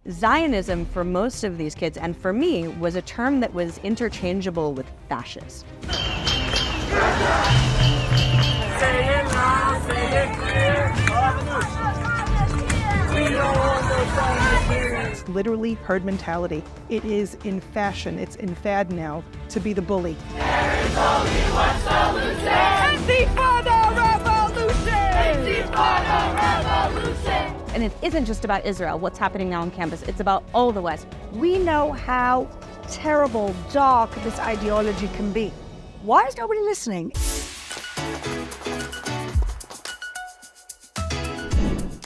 Zionism for most of these kids, and for me, was a term that was interchangeable with fascist. It's literally herd mentality. It is in fashion, it's in fad now to be the bully. There is only one solution! Intifada revolution! Intifada revolution! And it isn't just about Israel, what's happening now on campus. It's about all the West. We know how terrible, dark this ideology can be. Why is nobody listening?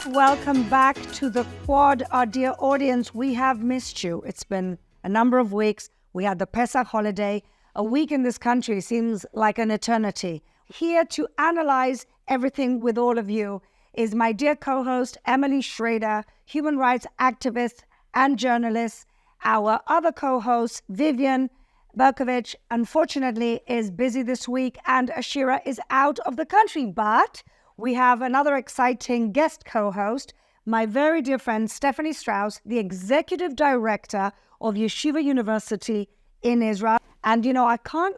Welcome back to the Quad. Our dear audience, we have missed you. It's been a number of weeks. We had the Pesach holiday. A week in this country seems like an eternity. Here to analyze everything with all of you is my dear co-host, Emily Schrader, human rights activist and journalist. Our other co-host, Vivian Bercovici, unfortunately is busy this week, and Ashira is out of the country. But we have another exciting guest co-host, my very dear friend, Stephanie Strauss, the executive director of Yeshiva University in Israel. And, I can't,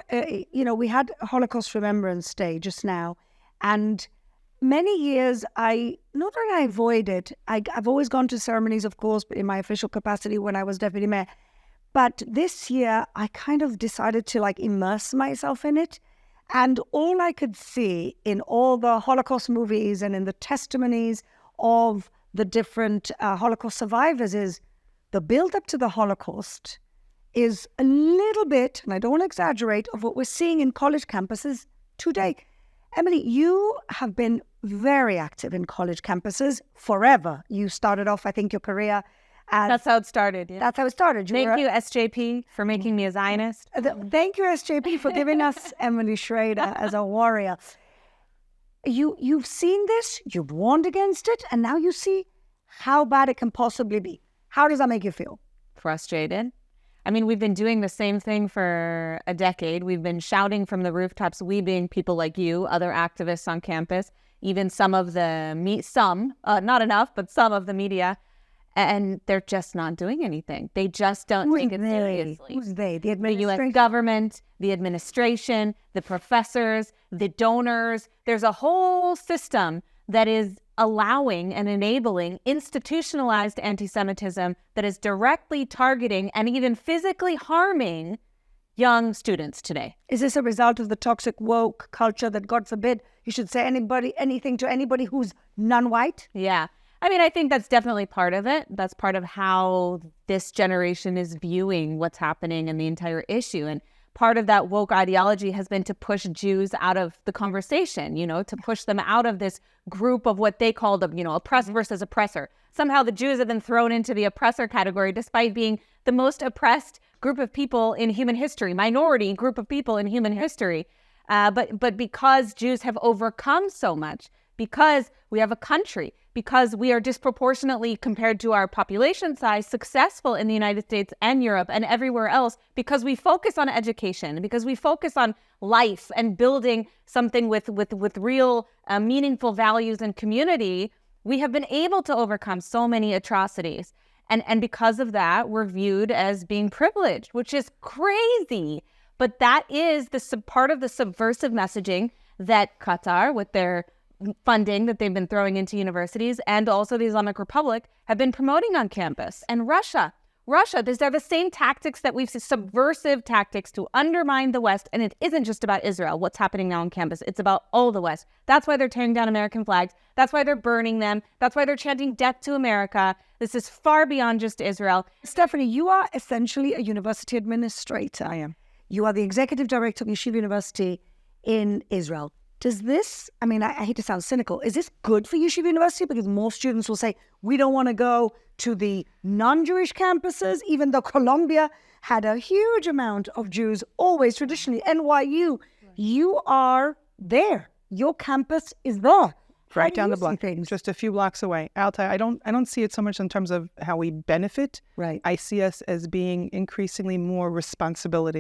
we had Holocaust Remembrance Day just now, and many years I avoided. I've always gone to ceremonies, of course, in my official capacity when I was deputy mayor. But this year, I kind of decided to immerse myself in it. And all I could see in all the Holocaust movies and in the testimonies of the different Holocaust survivors is the build-up to the Holocaust is a little bit, and I don't want to exaggerate, of what we're seeing in college campuses today. Emily, you have been very active in college campuses forever. You started off, I think, your career as... That's how it started. Yeah. That's how it started. Thank you, SJP, for making me a Zionist. Thank you, SJP, for giving us Emily Schrader as a warrior. You've seen this, you've warned against it, and now you see how bad it can possibly be. How does that make you feel? Frustrated. I mean, we've been doing the same thing for a decade. We've been shouting from the rooftops, we being people like you, other activists on campus, even some of the, not enough, but some of the media, and they're just not doing anything. They just don't take it seriously. Who's they? The administration? The U.S. government, the administration, the professors, the donors. There's a whole system that is allowing and enabling institutionalized anti-Semitism that is directly targeting and even physically harming young students today. Is this a result of the toxic woke culture that, God forbid, you should say anything to anybody who's non-white? Yeah. I mean, I think that's definitely part of it. That's part of how this generation is viewing what's happening in the entire issue. And part of that woke ideology has been to push Jews out of the conversation, to push them out of this group of what they call the, oppressed versus oppressor. Somehow the Jews have been thrown into the oppressor category despite being the most oppressed group of people in human history, minority group of people in human history. But because Jews have overcome so much, because we have a country, because we are disproportionately, compared to our population size, successful in the United States and Europe and everywhere else, because we focus on education, because we focus on life and building something with real meaningful values and community, we have been able to overcome so many atrocities. And because of that, we're viewed as being privileged, which is crazy. But that is part of the subversive messaging that Qatar, with their funding that they've been throwing into universities, and also the Islamic Republic, have been promoting on campus. And Russia, these are the same tactics that we've seen, subversive tactics to undermine the West. And it isn't just about Israel, what's happening now on campus. It's about all the West. That's why they're tearing down American flags. That's why they're burning them. That's why they're chanting death to America. This is far beyond just Israel. Stephanie, you are essentially a university administrator. I am. You are the executive director of Yeshiva University in Israel. Does this, I hate to sound cynical, is this good for Yeshiva University? Because more students will say, we don't want to go to the non-Jewish campuses, even though Columbia had a huge amount of Jews, always traditionally. NYU, you are there. Your campus is there. Right down the block, just a few blocks away. I'll tell you, I don't see it so much in terms of how we benefit. Right. I see us as being increasingly more responsible.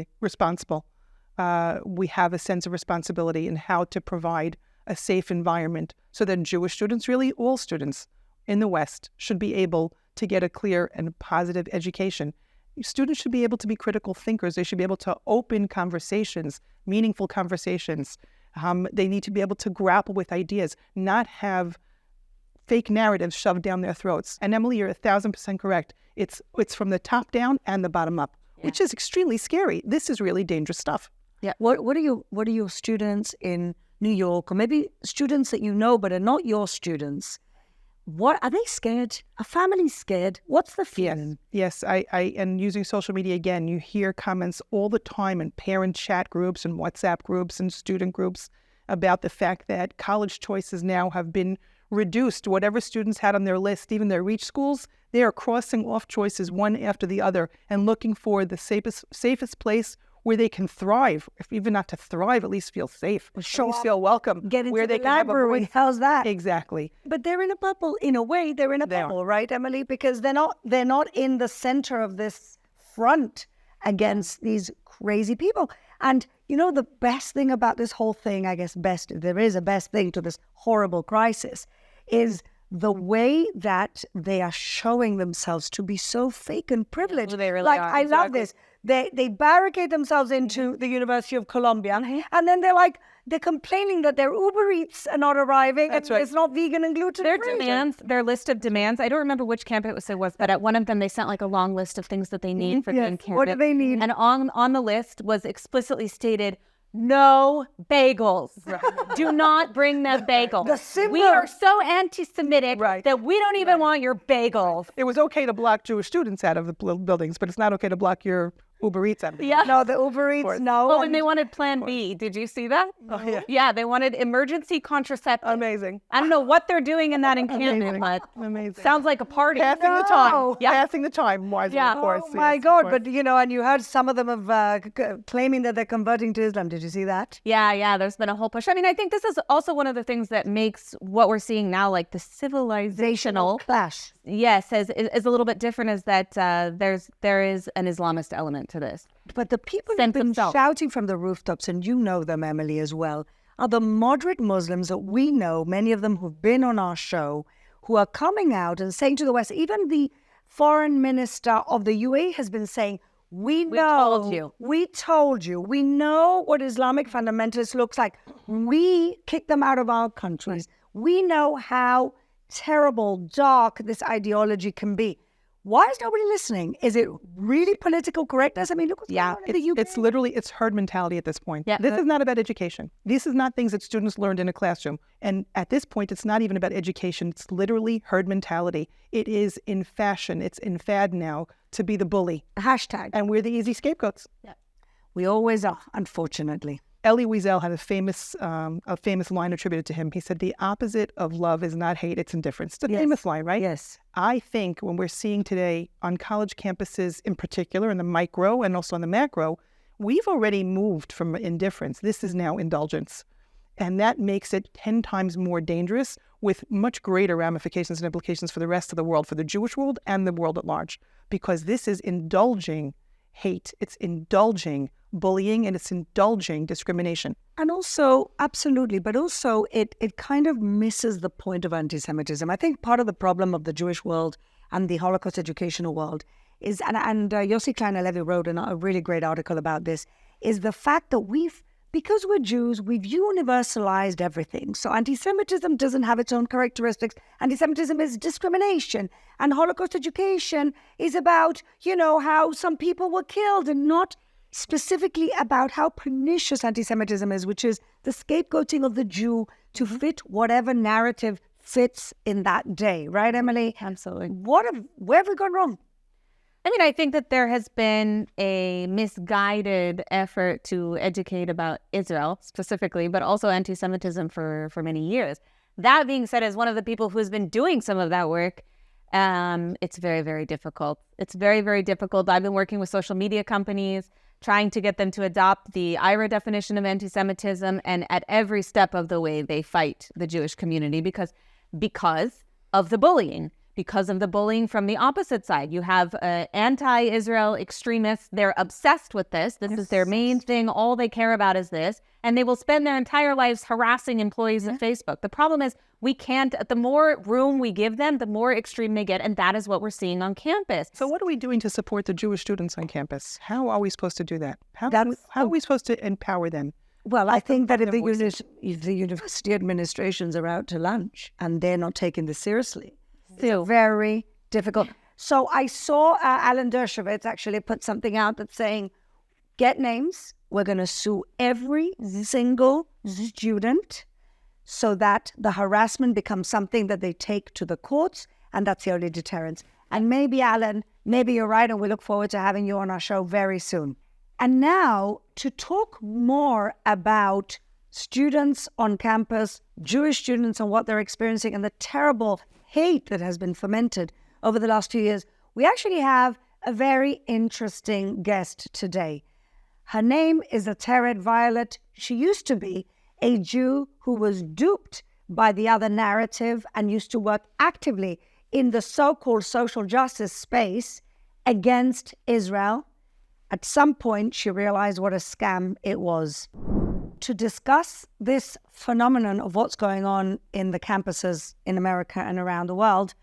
We have a sense of responsibility in how to provide a safe environment so that Jewish students, really all students in the West, should be able to get a clear and positive education. Students should be able to be critical thinkers. They should be able to open conversations, meaningful conversations. They need to be able to grapple with ideas, not have fake narratives shoved down their throats. And Emily, you're 1,000% correct. It's from the top down and the bottom up, which is extremely scary. This is really dangerous stuff. Yeah. What are your students in New York, or maybe students that you know but are not your students? What are they scared? Are families scared? What's the feeling? Yes. I and using social media again, you hear comments all the time in parent chat groups and WhatsApp groups and student groups about the fact that college choices now have been reduced. Whatever students had on their list, even their reach schools, they are crossing off choices one after the other and looking for the safest place where they can thrive. If even not to thrive, at least feel safe. At least feel welcome. Get into where they the can library. Have a How's that? Exactly. But they're in a bubble. In a way, they're in a bubble, right, Emily? Because they're not in the center of this front against these crazy people. And you know, the best thing about this whole thing, I guess there is a best thing to this horrible crisis, is the way that they are showing themselves to be so fake and privileged. Yeah, they really like, are. I love this. They barricade themselves into the University of Columbia, and then they're complaining that their Uber Eats are not arriving. That's and right. It's not vegan and gluten Their free. demands, their list of demands, I don't remember which campus it was, but at one of them they sent like a long list of things that they need for the campus. What do they need? And on the list was explicitly stated, no bagels. Do not bring them bagels. The symbol. We are so anti-Semitic Right. that we don't even want your bagels. It was okay to block Jewish students out of the buildings, but it's not okay to block your Uber Eats out of the Yeah. No, the Uber Eats, no. Oh, and they wanted Plan B. Did you see that? Oh, yeah. Yeah, they wanted emergency contraception. Amazing. I don't know what they're doing in that encampment, but Amazing. sounds like a party. Passing the time. Yeah. Passing the time wisely, Yeah. of course. Oh my yes, of God! course. But and you heard some of them of claiming that they're converting to Islam. Did you see that? Yeah, there's been a whole push. I mean, I think this is also one of the things that makes what we're seeing now, like the civilizational clash. yes, is a little bit different, is that there is an Islamist element to this. But the people who've Sense been of self. shouting from the rooftops, and you know them, Emily, as well, are the moderate Muslims that we know, many of them who've been on our show, who are coming out and saying to the West, even the foreign minister of the UAE has been saying, we told you. We told you. We know what Islamic fundamentalists looks like. We kicked them out of our countries. We know how terrible, dark this ideology can be. Why is nobody listening? Is it really political correctness? I mean, look what's going on in the UK. It's literally, it's herd mentality at this point. Yeah. This is not about education. This is not things that students learned in a classroom. And at this point, it's not even about education. It's literally herd mentality. It is in fashion. It's in fad now to be the bully. Hashtag. And we're the easy scapegoats. We always are, unfortunately. Elie Wiesel had a famous line attributed to him. He said, the opposite of love is not hate, it's indifference. It's a famous line, right? Yes. I think when we're seeing today on college campuses in particular, in the micro and also in the macro, we've already moved from indifference. This is now indulgence. And that makes it 10 times more dangerous with much greater ramifications and implications for the rest of the world, for the Jewish world and the world at large, because this is indulging hate. It's indulging bullying, and it's indulging discrimination. And also, absolutely, but also it kind of misses the point of anti-Semitism. I think part of the problem of the Jewish world and the Holocaust educational world is, and Yossi Klein-Halevi wrote a really great article about this, is the fact that because we're Jews, we've universalized everything. So anti-Semitism doesn't have its own characteristics. Anti-Semitism is discrimination. And Holocaust education is about, how some people were killed, and not specifically about how pernicious anti-Semitism is, which is the scapegoating of the Jew to fit whatever narrative fits in that day. Right, Emily? Absolutely. Where have we gone wrong? I mean, I think that there has been a misguided effort to educate about Israel specifically, but also anti-Semitism for many years. That being said, as one of the people who has been doing some of that work, it's very, very difficult. It's very, very difficult. I've been working with social media companies, trying to get them to adopt the IRA definition of anti-Semitism, and at every step of the way, they fight the Jewish community because of the bullying. because of the bullying from the opposite side. You have anti-Israel extremists. They're obsessed with this. This is their main thing. All they care about is this. And they will spend their entire lives harassing employees of Facebook. The problem is we can't, the more room we give them, the more extreme they get. And that is what we're seeing on campus. So what are we doing to support the Jewish students on campus? How are we supposed to do that? How are we supposed to empower them? Well, I think that if the university administrations are out to lunch and they're not taking this seriously, it's very difficult. So I saw Alan Dershowitz actually put something out that's saying, get names. We're going to sue every single student so that the harassment becomes something that they take to the courts, and that's the only deterrence. And maybe, Alan, maybe you're right, and we look forward to having you on our show very soon. And now, to talk more about students on campus, Jewish students and what they're experiencing and the terrible hate that has been fomented over the last few years, we actually have a very interesting guest today. Her name is Ateret Violet. She used to be a Jew who was duped by the other narrative and used to work actively in the so-called social justice space against Israel. At some point, she realized what a scam it was. To discuss this phenomenon of what's going on in the campuses in America and around the world,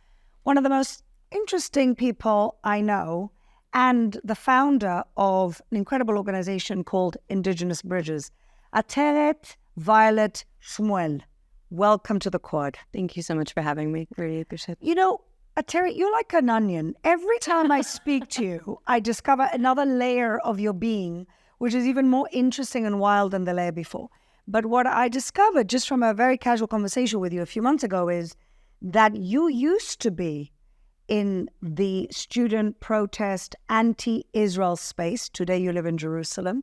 one of the most interesting people I know and the founder of an incredible organization called Indigenous Bridges, Ateret Violet Shmuel. Welcome to the Quad. Thank you so much for having me. Really appreciate it. You know, Ateret, you're like an onion. Every time I speak to you, I discover another layer of your being, which is even more interesting and wild than the layer before. But what I discovered just from a very casual conversation with you a few months ago is that you used to be in the student protest anti-Israel space. Today you live in Jerusalem.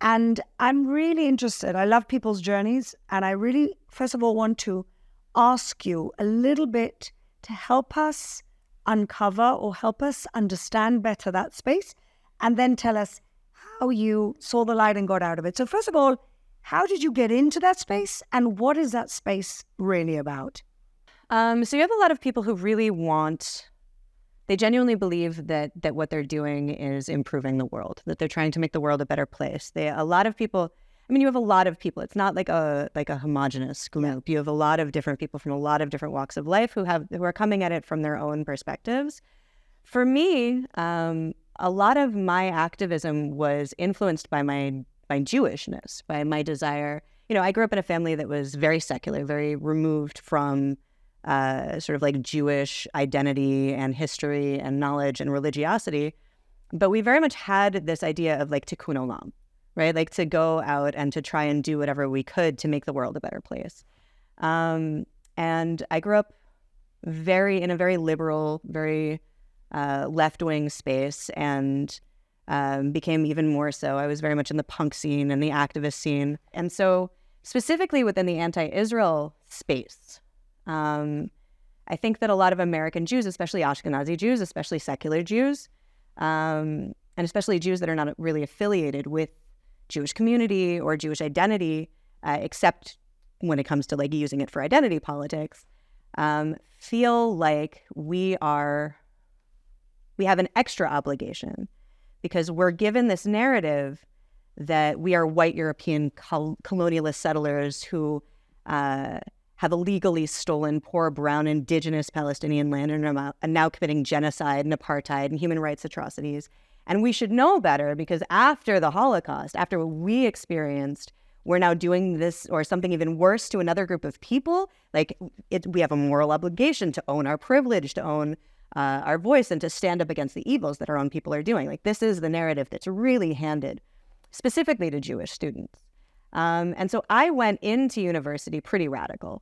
And I'm really interested. I love people's journeys. And I really, first of all, want to ask you a little bit to help us uncover or help us understand better that space, and then tell us how you saw the light and got out of it. So first of all, how did you get into that space, and what is that space really about? So you have a lot of people who really they genuinely believe that what they're doing is improving the world, that they're trying to make the world a better place. You have a lot of people. It's not like a homogenous group. You have a lot of different people from a lot of different walks of life who are coming at it from their own perspectives. For me, a lot of my activism was influenced by my Jewishness, by my desire. I grew up in a family that was very secular, very removed from sort of like Jewish identity and history and knowledge and religiosity. But we very much had this idea of like tikkun olam, right? Like to go out and to try and do whatever we could to make the world a better place. And I grew up in a very liberal, very left-wing space, and became even more so. I was very much in the punk scene and the activist scene. And so specifically within the anti-Israel space, I think that a lot of American Jews, especially Ashkenazi Jews, especially secular Jews, and especially Jews that are not really affiliated with Jewish community or Jewish identity, except when it comes to like using it for identity politics, feel like we have an extra obligation because we're given this narrative that we are white European colonialist settlers who have illegally stolen poor brown indigenous Palestinian land and are now committing genocide and apartheid and human rights atrocities. And we should know better because after the Holocaust, after what we experienced, we're now doing this or something even worse to another group of people. We have a moral obligation to own our privilege, to own our voice, and to stand up against the evils that our own people are doing. This is the narrative that's really handed specifically to Jewish students. And so I went into university pretty radical.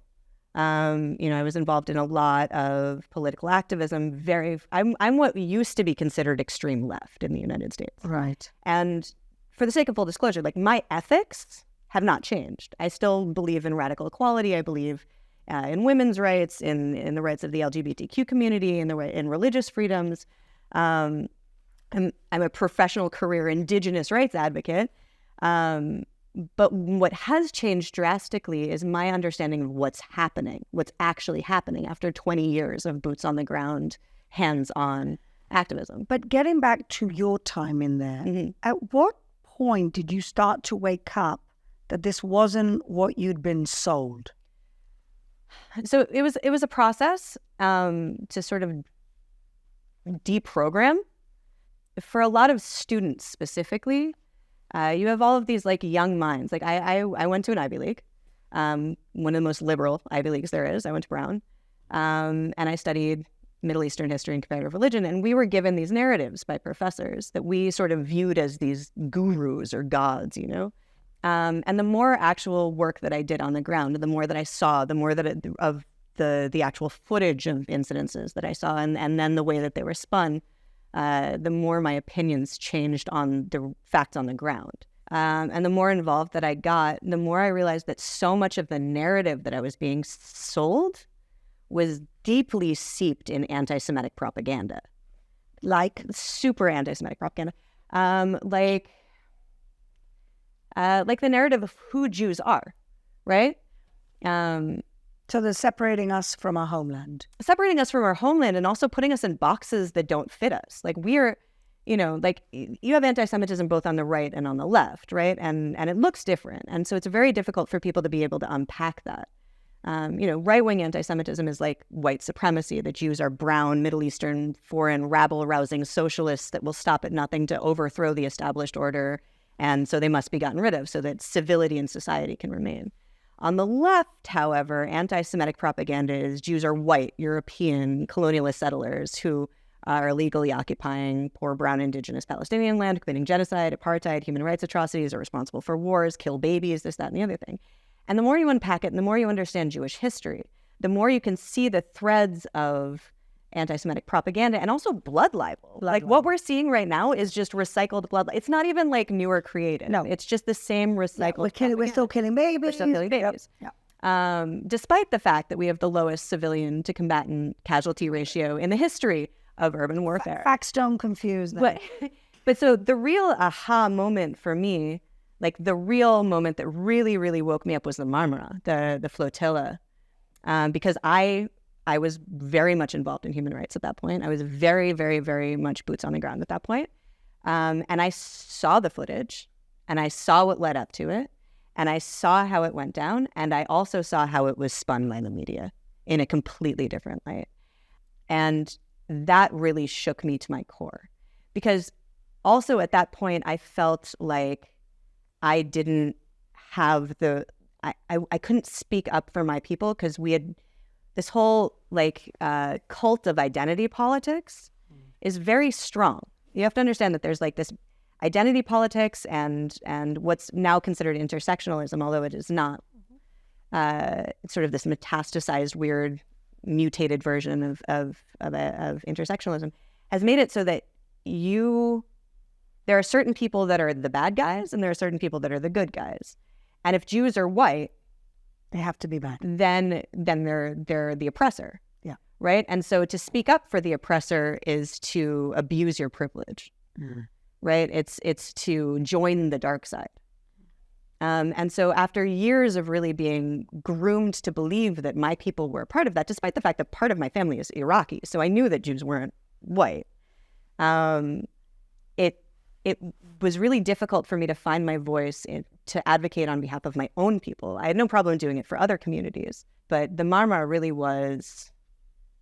I was involved in a lot of political activism. I'm what used to be considered extreme left in the United States. Right. And for the sake of full disclosure, my ethics have not changed. I still believe in radical equality. I believe in women's rights, in the rights of the LGBTQ community, in religious freedoms. I'm a professional career indigenous rights advocate. But what has changed drastically is my understanding of what's actually happening after 20 years of boots on the ground, hands-on activism. But getting back to your time in there, at what point did you start to wake up that this wasn't what you'd been sold? So it was a process to sort of deprogram. For a lot of students specifically, you have all of these like young minds. Like I went to an Ivy League, one of the most liberal Ivy Leagues there is. I went to Brown, and I studied Middle Eastern history and comparative religion. And we were given these narratives by professors that we sort of viewed as these gurus or gods, you know. And the more actual work that I did on the ground, the more that I saw, the more that of the actual footage of incidences that I saw, and then the way that they were spun, the more my opinions changed on the facts on the ground. And the more involved that I got, the more I realized that so much of the narrative that I was being sold was deeply seeped in anti-Semitic propaganda. Like super anti-Semitic propaganda. Like the narrative of who Jews are, right? So they're separating us from our homeland. Separating us from our homeland and also putting us in boxes that don't fit us. Like we're, you know, like you have anti-Semitism both on the right and on the left, right? And it looks different. And so it's very difficult for people to be able to unpack that. You know, right-wing anti-Semitism is like white supremacy. The Jews are brown, Middle Eastern, foreign, rabble-rousing socialists that will stop at nothing to overthrow the established order. And so they must be gotten rid of so that civility in society can remain. On the left, however, anti-Semitic propaganda is Jews are white, European, colonialist settlers who are illegally occupying poor brown indigenous Palestinian land, committing genocide, apartheid, human rights atrocities, are responsible for wars, kill babies, this, that, and the other thing. And the more you unpack it and the more you understand Jewish history, the more you can see the threads of anti-Semitic propaganda and also blood libel. What we're seeing right now is just recycled blood. It's not even like new or creative. No. It's just the same recycled. We're still killing babies. We're still killing babies. Yep. Despite the fact that we have the lowest civilian to combatant casualty ratio in the history of urban warfare. Facts don't confuse them. But so the real aha moment for me, like the real moment that really, really woke me up was the Marmara, the flotilla, because I was very much involved in human rights at that point. I was very, very, very much boots on the ground at that point. And I saw the footage and I saw what led up to it and I saw how it went down. And I also saw how it was spun by the media in a completely different light. And that really shook me to my core because also at that point, I felt like I didn't have I couldn't speak up for my people because we had this whole cult of identity politics is very strong. You have to understand that there's like this identity politics and what's now considered intersectionalism, although it is not. It's sort of this metastasized, weird, mutated version of intersectionalism has made it so that there are certain people that are the bad guys and there are certain people that are the good guys. And if Jews are white, they have to be bad. Then they're the oppressor. Yeah. Right? And so to speak up for the oppressor is to abuse your privilege. Right? It's to join the dark side. And so after years of really being groomed to believe that my people were a part of that, despite the fact that part of my family is Iraqi, so I knew that Jews weren't white, it was really difficult for me to find my voice to advocate on behalf of my own people. I had no problem doing it for other communities, but the Marmara really was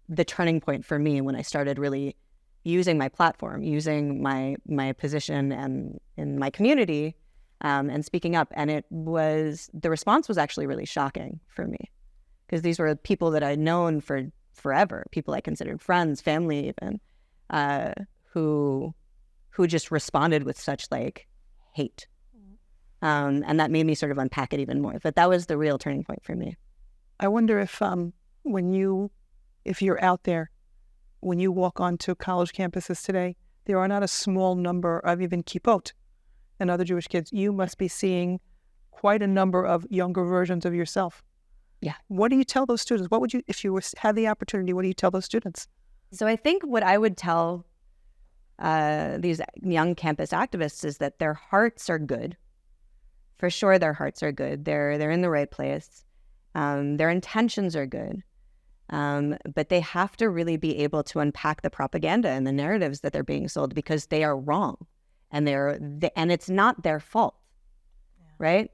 the turning point for me when I started really using my platform, using my position and in my community, and speaking up. And the response was actually really shocking for me because these were people that I'd known for forever, people I considered friends, family even, who just responded with such hate. And that made me sort of unpack it even more. But that was the real turning point for me. I wonder if if you're out there, when you walk onto college campuses today, there are not a small number of even kippot and other Jewish kids. You must be seeing quite a number of younger versions of yourself. Yeah. What do you tell those students? What would you, if you had the opportunity, what do you tell those students? So I think what I would tell these young campus activists is that their hearts are good. For sure, their hearts are good. They're in the right place. Their intentions are good. But they have to really be able to unpack the propaganda and the narratives that they're being sold, because they are wrong, and and it's not their fault, right?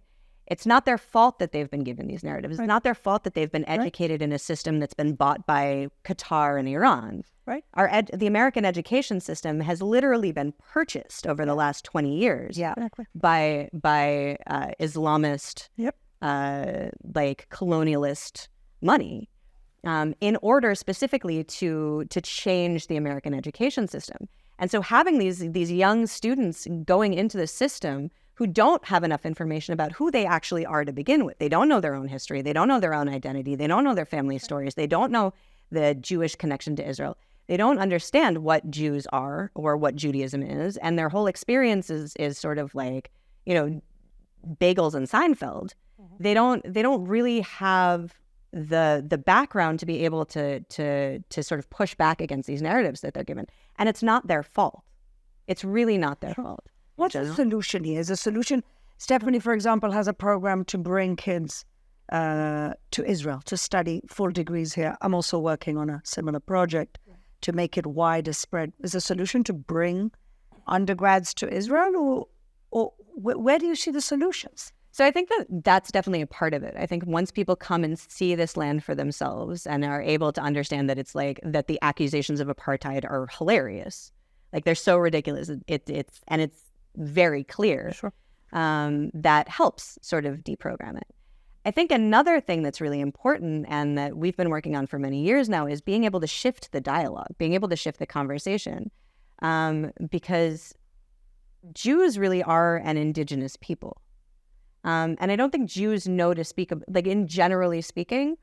It's not their fault that they've been given these narratives. It's not their fault that they've been educated in a system that's been bought by Qatar and Iran. Right. The American education system has literally been purchased over the last 20 years by Islamist, like colonialist money, in order specifically to change the American education system. And so having these young students going into the system who don't have enough information about who they actually are to begin with. They don't know their own history. They don't know their own identity. They don't know their family stories. They don't know the Jewish connection to Israel. They don't understand what Jews are or what Judaism is. And their whole experience is sort of like, bagels and Seinfeld. They don't really have the background to be able to sort of push back against these narratives that they're given. And it's not their fault. It's really not their fault. What's the solution here? Is the solution, Stephanie, for example, has a program to bring kids to Israel to study full degrees here. I'm also working on a similar project to make it wider spread. Is the solution to bring undergrads to Israel, or where do you see the solutions? So I think that's definitely a part of it. I think once people come and see this land for themselves and are able to understand that it's like that the accusations of apartheid are hilarious, like they're so ridiculous, it's very clear, that helps sort of deprogram it. I think another thing that's really important and that we've been working on for many years now is being able to shift the dialogue, being able to shift the conversation, because Jews really are an indigenous people. And I don't think Jews know to speak, like in generally speaking,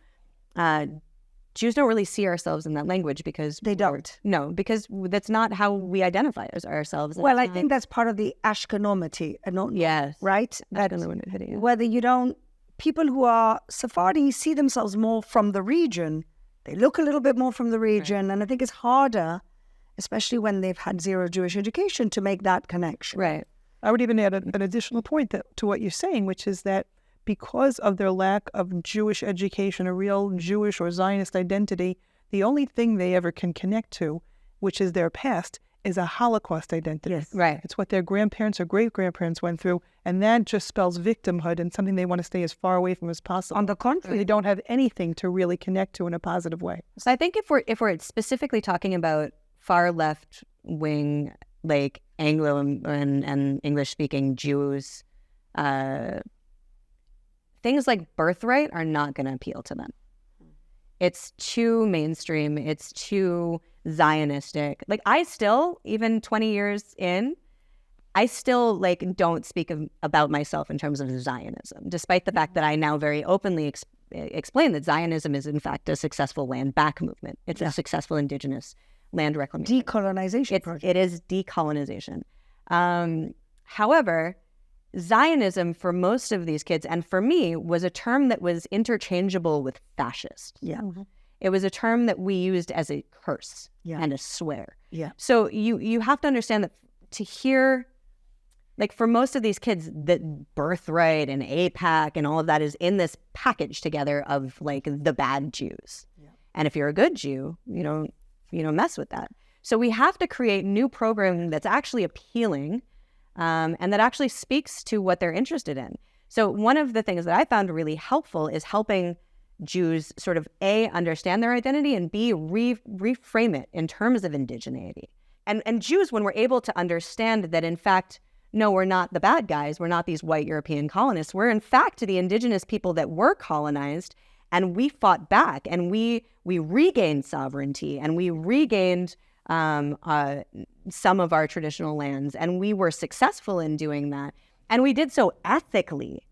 Jews don't really see ourselves in that language because they don't. No, because that's not how we identify ourselves. Well, I think that's part of the Ashkenomity. Yes. Right? Whether people who are Sephardi see themselves more from the region. They look a little bit more from the region. Right. And I think it's harder, especially when they've had zero Jewish education, to make that connection. Right. I would even add an additional point to what you're saying, which is that because of their lack of Jewish education, a real Jewish or Zionist identity, the only thing they ever can connect to, which is their past, is a Holocaust identity. Yes. Right. It's what their grandparents or great-grandparents went through, and that just spells victimhood and something they want to stay as far away from as possible. On the contrary. They don't have anything to really connect to in a positive way. So I think if we're specifically talking about far left-wing, like Anglo and English-speaking Jews, things like birthright are not going to appeal to them. It's too mainstream. It's too Zionistic. Like I still, even 20 years in, I still like don't speak about myself in terms of Zionism, despite the fact that I now very openly explain that Zionism is in fact a successful land back movement. It's a successful indigenous land reclamation. Decolonization project. It is decolonization. However, Zionism for most of these kids, and for me, was a term that was interchangeable with fascist. Yeah. Mm-hmm. It was a term that we used as a curse and a swear. Yeah. So you have to understand that to hear, like for most of these kids, that birthright and APAC and all of that is in this package together of like the bad Jews. Yeah. And if you're a good Jew, you don't mess with that. So we have to create new programming that's actually appealing, and that actually speaks to what they're interested in. So one of the things that I found really helpful is helping Jews sort of A, understand their identity, and B, reframe it in terms of indigeneity. And Jews, when we're able to understand that, in fact, no, we're not the bad guys, we're not these white European colonists, we're in fact the indigenous people that were colonized, and we fought back, and we regained sovereignty, and we regained some of our traditional lands, and we were successful in doing that, and we did so ethically.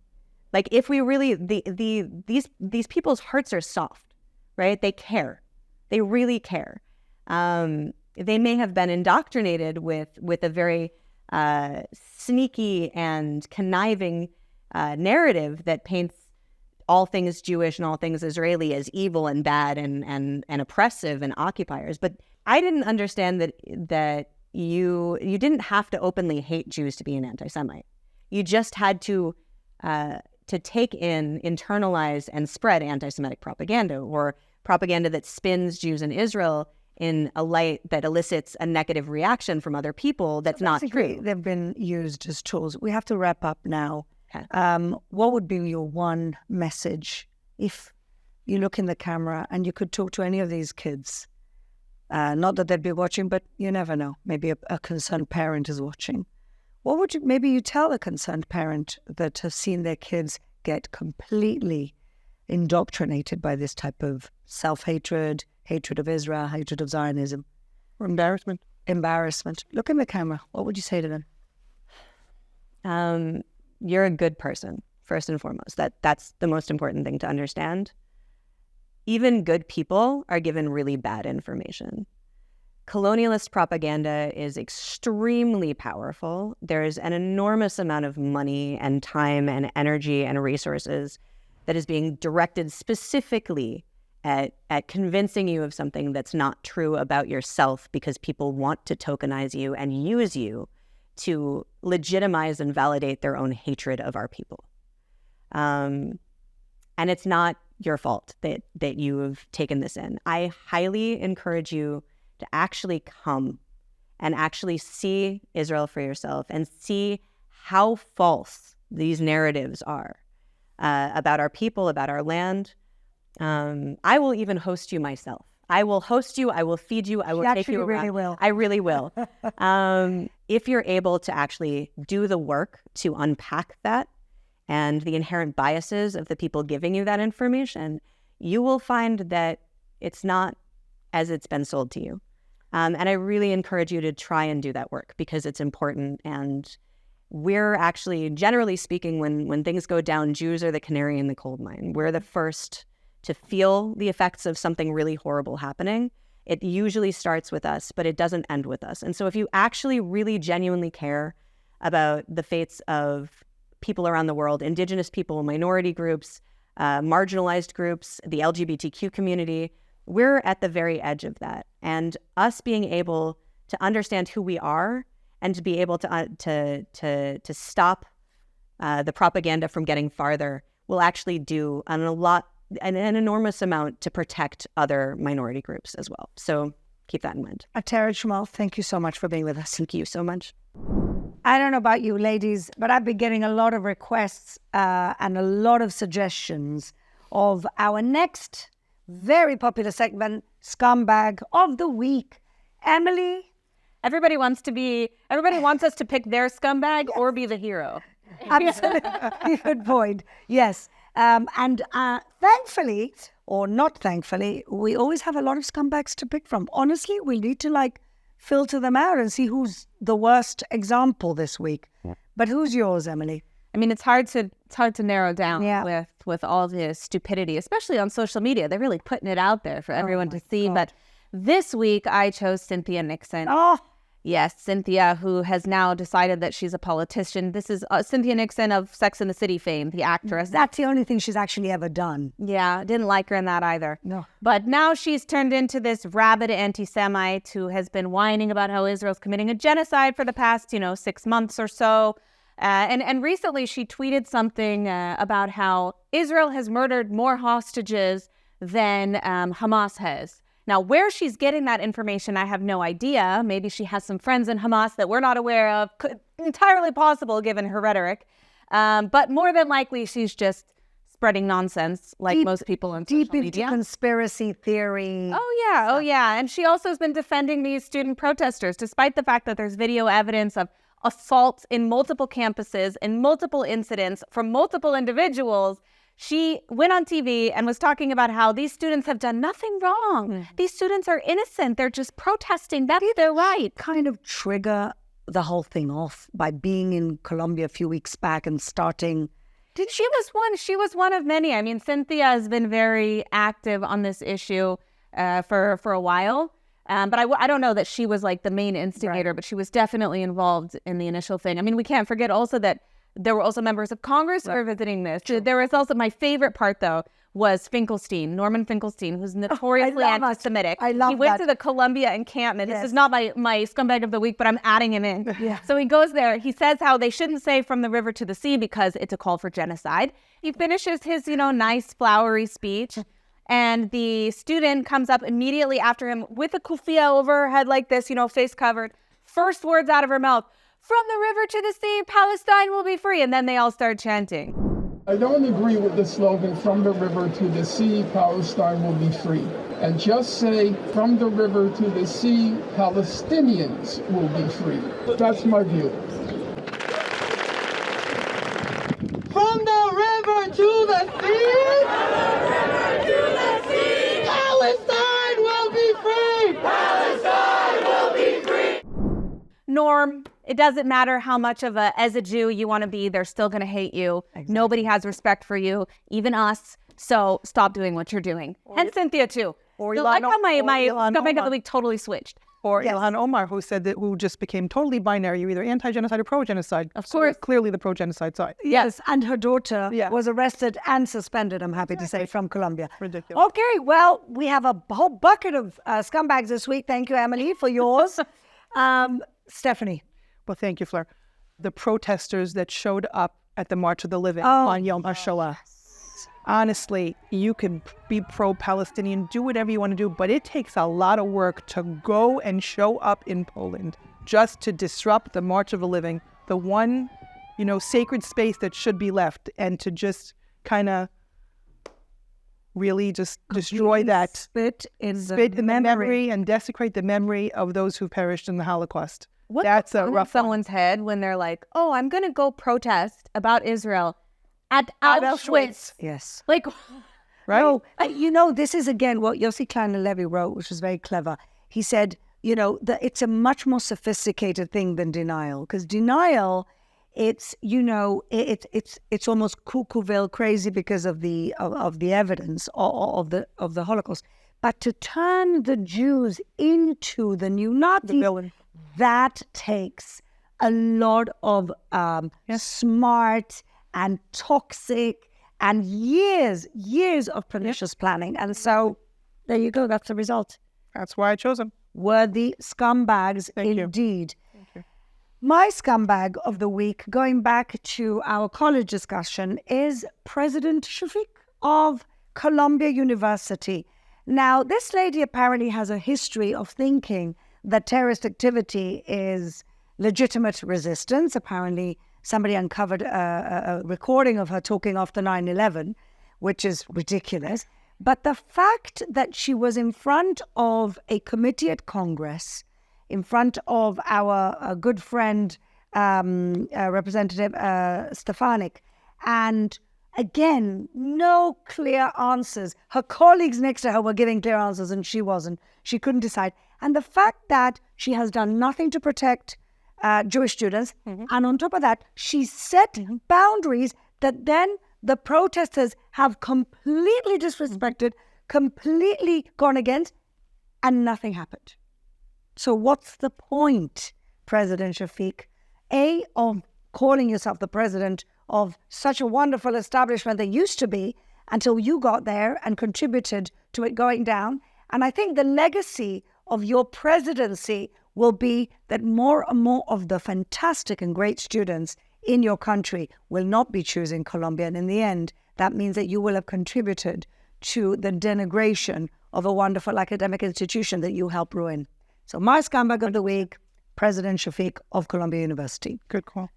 Like if we really these people's hearts are soft, right? They care, they really care. They may have been indoctrinated with a very sneaky and conniving narrative that paints all things Jewish and all things Israeli as evil and bad and oppressive and occupiers. But I didn't understand that you didn't have to openly hate Jews to be an anti-Semite. You just had to to take in, internalize, and spread anti-Semitic propaganda, or propaganda that spins Jews in Israel in a light that elicits a negative reaction from other people that's not true. They've been used as tools. We have to wrap up now. Okay. What would be your one message if you look in the camera and you could talk to any of these kids? Not that they'd be watching, but you never know. Maybe a concerned parent is watching. What would maybe you tell a concerned parent that has seen their kids get completely indoctrinated by this type of self-hatred, hatred of Israel, hatred of Zionism? Or embarrassment. Embarrassment. Look in the camera. What would you say to them? You're a good person, first and foremost. That's the most important thing to understand. Even good people are given really bad information. Colonialist propaganda is extremely powerful. There's an enormous amount of money and time and energy and resources that is being directed specifically at convincing you of something that's not true about yourself, because people want to tokenize you and use you to legitimize and validate their own hatred of our people. And it's not your fault that you have taken this in. I highly encourage you to actually come and actually see Israel for yourself and see how false these narratives are about our people, about our land. I will even host you myself. I will host you. I will feed you. I will take you around. Really will. I really will. If you're able to actually do the work to unpack that and the inherent biases of the people giving you that information, you will find that it's not as it's been sold to you. And I really encourage you to try and do that work, because it's important. And we're actually, generally speaking, when things go down, Jews are the canary in the coal mine. We're the first to feel the effects of something really horrible happening. It usually starts with us, but it doesn't end with us. And so if you actually really genuinely care about the fates of people around the world, indigenous people, minority groups, marginalized groups, the LGBTQ community, we're at the very edge of that. And us being able to understand who we are and to be able to stop the propaganda from getting farther will actually do an enormous amount to protect other minority groups as well. So keep that in mind. Ateret Shmuel, thank you so much for being with us. Thank you so much. I don't know about you ladies, but I've been getting a lot of requests and a lot of suggestions of our next very popular segment, Scumbag of the Week. Emily? Everybody wants us to pick their scumbag or be the hero. Absolutely. Good point. Yes. And thankfully, or not thankfully, we always have a lot of scumbags to pick from. Honestly, we need to filter them out and see who's the worst example this week. Yeah. But who's yours, Emily? I mean, it's hard to narrow down with all the stupidity, especially on social media. They're really putting it out there for everyone to see. God. But this week, I chose Cynthia Nixon. Oh, yes, Cynthia, who has now decided that she's a politician. This is Cynthia Nixon of Sex and the City fame, the actress. That's the only thing she's actually ever done. Yeah, didn't like her in that either. No. But now she's turned into this rabid anti-Semite who has been whining about how Israel's committing a genocide for the past, 6 months or so. And recently she tweeted something about how Israel has murdered more hostages than Hamas has. Now, where she's getting that information, I have no idea. Maybe she has some friends in Hamas that we're not aware of. Entirely possible, given her rhetoric. But more than likely, she's just spreading nonsense, like most people on social media. Deep into conspiracy theory. Oh, yeah. And she also has been defending these student protesters, despite the fact that there's video evidence of assaults in multiple campuses and multiple incidents from multiple individuals. She went on TV and was talking about how these students have done nothing wrong. Mm. These students are innocent. They're just protesting. That's their right. Kind of trigger the whole thing off by being in Colombia a few weeks back and starting. She was one of many. I mean, Cynthia has been very active on this issue for a while. But I don't know that she was the main instigator, but she was definitely involved in the initial thing. I mean, we can't forget also that there were also members of Congress who were visiting this. Sure. There was also, my favorite part though, was Norman Finkelstein, who's notoriously anti-Semitic. I love He went that. to the Columbia encampment. Yes. This is not my scumbag of the week, but I'm adding him in. Yeah. So he goes there. He says how they shouldn't say from the river to the sea because it's a call for genocide. He finishes his, nice flowery speech. And the student comes up immediately after him with a kufiya over her head like this, face covered. First words out of her mouth, from the river to the sea, Palestine will be free. And then they all start chanting. I don't agree with the slogan, from the river to the sea, Palestine will be free. And just say, from the river to the sea, Palestinians will be free. That's my view. From the river to the sea, Palestine will be free. Palestine will be free. Norm, it doesn't matter how much as a Jew you want to be, they're still going to hate you. Exactly. Nobody has respect for you, even us. So stop doing what you're doing. And Cynthia too. Or so like how my scumbag of the week totally switched. Or Ilhan Omar, who just became totally binary. You're either anti-genocide or pro-genocide. Of course. Clearly the pro-genocide side. Yes, and her daughter was arrested and suspended, I'm happy to say, from Colombia. Ridiculous. Okay, well, we have a whole bucket of scumbags this week. Thank you, Emily, for yours. Stephanie. Well, thank you, Fleur. The protesters that showed up at the March of the Living on Yom HaShoah. Honestly, you can be pro-Palestinian, do whatever you want to do, but it takes a lot of work to go and show up in Poland just to disrupt the March of the Living, the one, sacred space that should be left, and to just kind of really just destroy that. Spit in the memory and desecrate the memory of those who perished in the Holocaust. That's a rough someone's head when they're like, oh, I'm going to go protest about Israel at Auschwitz. Yes. Like, right? No, this is again what Yossi Kleiner-Levy wrote, which was very clever. He said, that it's a much more sophisticated thing than denial, because denial, it's almost cuckooville crazy because of the evidence of the Holocaust. But to turn the Jews into the new Nazis, that takes a lot of smart and toxic and years of pernicious planning. And so there you go. That's the result. That's why I chose them. Worthy scumbags indeed. Thank you. My scumbag of the week, going back to our college discussion, is President Shafiq of Columbia University. Now, this lady apparently has a history of thinking that terrorist activity is legitimate resistance. Apparently, somebody uncovered a recording of her talking after 9/11, which is ridiculous. But the fact that she was in front of a committee at Congress, in front of our good friend, Representative Stefanik, and again, no clear answers. Her colleagues next to her were giving clear answers and she wasn't. She couldn't decide. And the fact that she has done nothing to protect Jewish students, and on top of that, she set boundaries that then the protesters have completely disrespected, completely gone against, and nothing happened. So what's the point, President Shafiq, of calling yourself the president of such a wonderful establishment that used to be until you got there and contributed to it going down? And I think the legacy of your presidency will be that more and more of the fantastic and great students in your country will not be choosing Columbia. And in the end, that means that you will have contributed to the denigration of a wonderful academic institution that you helped ruin. So my scumbag of the week, President Shafiq of Columbia University. Good call.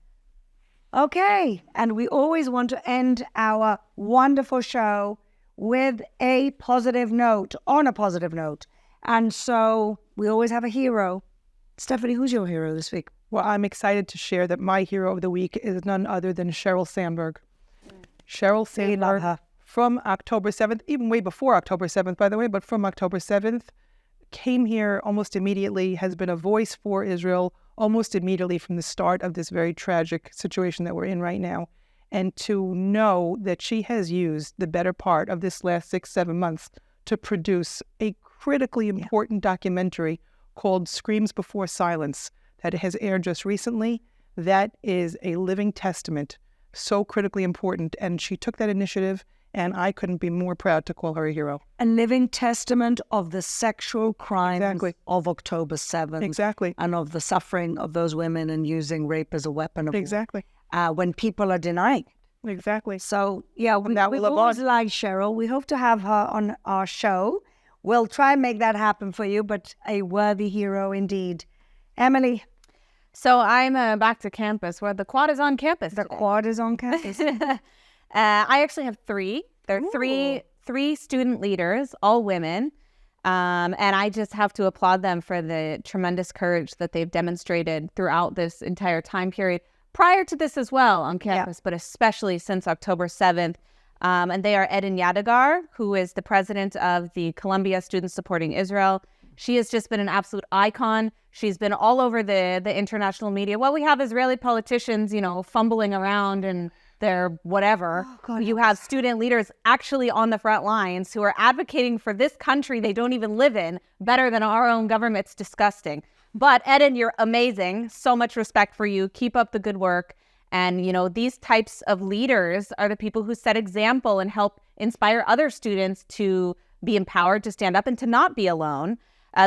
Okay, and we always want to end our wonderful show with a positive note, on a positive note. And so we always have a hero. Stephanie, who's your hero this week? Well, I'm excited to share that my hero of the week is none other than Sheryl Sandberg. Sheryl Sandberg, from October 7th, even way before October 7th, by the way, but from October 7th, came here almost immediately, has been a voice for Israel almost immediately from the start of this very tragic situation that we're in right now. And to know that she has used the better part of this last 6-7 months to produce a critically important documentary called Screams Before Silence that has aired just recently, that is a living testament, so critically important. And she took that initiative And I couldn't be more proud to call her a hero. A living testament of the sexual crimes Exactly. of October 7th. Exactly. And of the suffering of those women and using rape as a weapon of Exactly. war, when people are denying. Exactly. So, yeah, we now we love always on. like Cheryl. We hope to have her on our show. We'll try and make that happen for you, but a worthy hero indeed. Emily, So I'm back to campus where the quad is on campus. the quad is on campus. I actually have three. There are three student leaders, all women. And I just have to applaud them for the tremendous courage that they've demonstrated throughout this entire time period, prior to this as well on campus, but especially since October 7th. And they are Eden Yadigar, who is the president of the Columbia Students Supporting Israel. She has just been an absolute icon. She's been all over the international media. Well, we have Israeli politicians, fumbling around and their whatever. You have student leaders actually on the front lines who are advocating for this country they don't even live in better than our own government. It's disgusting. But Eden, you're amazing. So much respect for you. Keep up the good work. And, these types of leaders are the people who set example and help inspire other students to be empowered, to stand up, and to not be alone.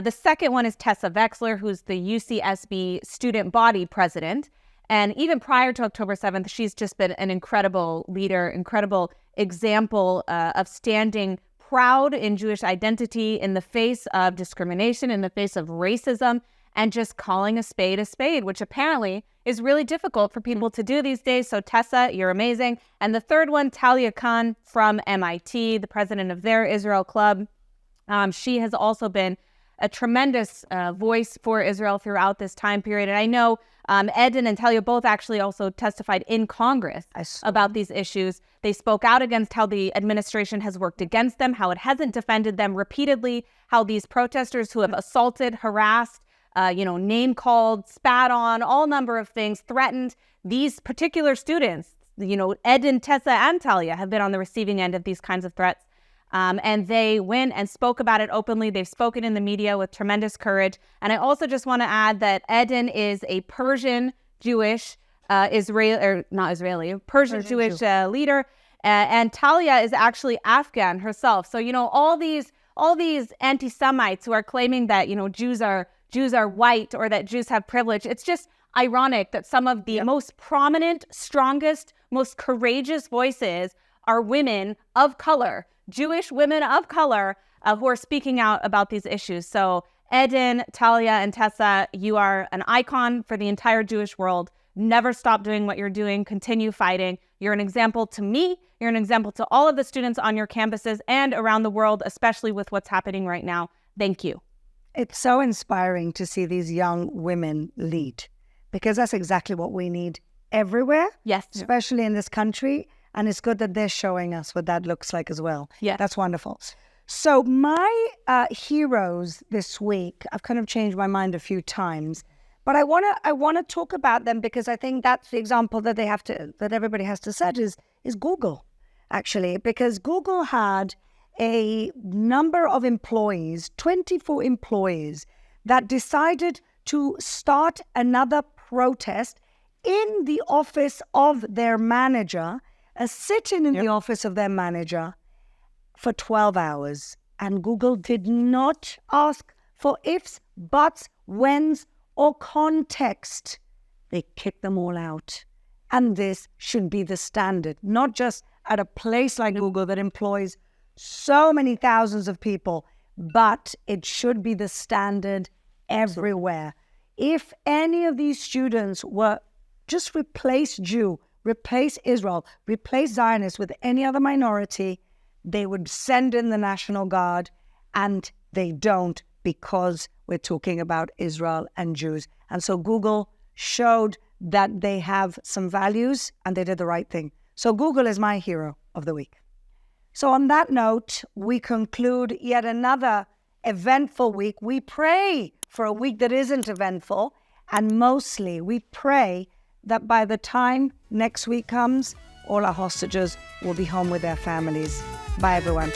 The second one is Tessa Vexler, who's the UCSB student body president. And even prior to October 7th, she's just been an incredible leader, incredible example of standing proud in Jewish identity in the face of discrimination, in the face of racism, and just calling a spade, which apparently is really difficult for people to do these days. So Tessa, you're amazing. And the third one, Talia Khan from MIT, the president of their Israel club. She has also been a tremendous voice for Israel throughout this time period. And I know Eden and Talia both actually also testified in Congress about these issues. They spoke out against how the administration has worked against them, how it hasn't defended them repeatedly, how these protesters who have assaulted, harassed, name called, spat on, all number of things, threatened these particular students. Eden, Tessa, and Talia have been on the receiving end of these kinds of threats. And they went and spoke about it openly. They've spoken in the media with tremendous courage. And I also just want to add that Eden is a Persian Jewish Persian Jewish leader. And Talia is actually Afghan herself. So, all these anti-Semites who are claiming that, Jews are white or that Jews have privilege. It's just ironic that some of the most prominent, strongest, most courageous voices are women of color, Jewish women of color who are speaking out about these issues. So Eden, Talia, and Tessa, you are an icon for the entire Jewish world. Never stop doing what you're doing. Continue fighting. You're an example to me. You're an example to all of the students on your campuses and around the world, especially with what's happening right now. Thank you. It's so inspiring to see these young women lead, because that's exactly what we need everywhere. Yes. Especially in this country. And it's good that they're showing us what that looks like as well. Yeah. That's wonderful. So my heroes this week, I've kind of changed my mind a few times, but I want to talk about them because I think that's the example that that everybody has to set is Google, actually, because Google had a number of employees, 24 employees, that decided to start another protest in the office of their manager, sitting in the office of their manager for 12 hours. And Google did not ask for ifs, buts, whens, or context. They kicked them all out. And this should be the standard, not just at a place like Google that employs so many thousands of people, but it should be the standard everywhere. If any of these students were just replace Jew, replace Israel, replace Zionists with any other minority, they would send in the National Guard, and they don't, because we're talking about Israel and Jews. And so Google showed that they have some values and they did the right thing. So Google is my hero of the week. So on that note, we conclude yet another eventful week. We pray for a week that isn't eventful, and mostly we pray that by the time next week comes, all our hostages will be home with their families. Bye, everyone.